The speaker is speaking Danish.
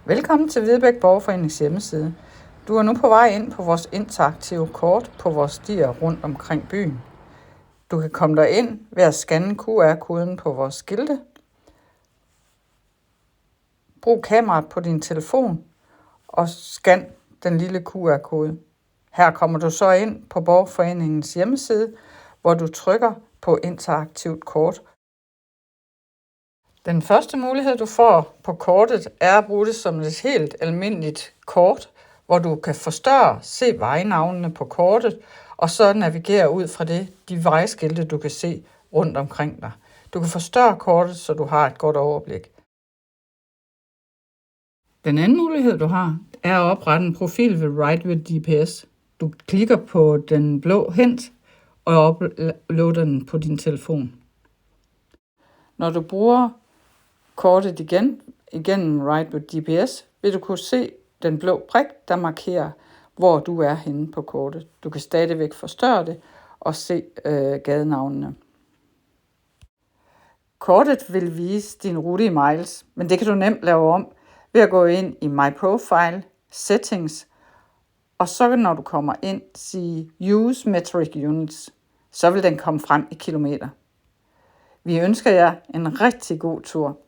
Velkommen til Hvidebæk Borgerforenings hjemmeside. Du er nu på vej ind på vores interaktive kort på vores stier rundt omkring byen. Du kan komme derind ved at scanne QR-koden på vores skilte. Brug kameraet på din telefon og scan den lille QR-kode. Her kommer du så ind på Borgerforeningens hjemmeside, hvor du trykker på interaktivt kort. Den første mulighed, du får på kortet, er at bruge det som et helt almindeligt kort, hvor du kan forstørre, se vejnavnene på kortet, og så navigere ud fra det, de vejskilte, du kan se rundt omkring dig. Du kan forstørre kortet, så du har et godt overblik. Den anden mulighed, du har, er at oprette en profil ved Ride with GPS. Du klikker på den blå hint og uploader den på din telefon. Når du bruger kortet igennem Ride with GPS, vil du kunne se den blå prik, der markerer, hvor du er henne på kortet. Du kan stadigvæk forstørre det og se gadenavnene. Kortet vil vise din rute i miles, men det kan du nemt lave om ved at gå ind i My Profile, Settings, og så når du kommer ind, sige Use Metric Units, så vil den komme frem i kilometer. Vi ønsker jer en rigtig god tur.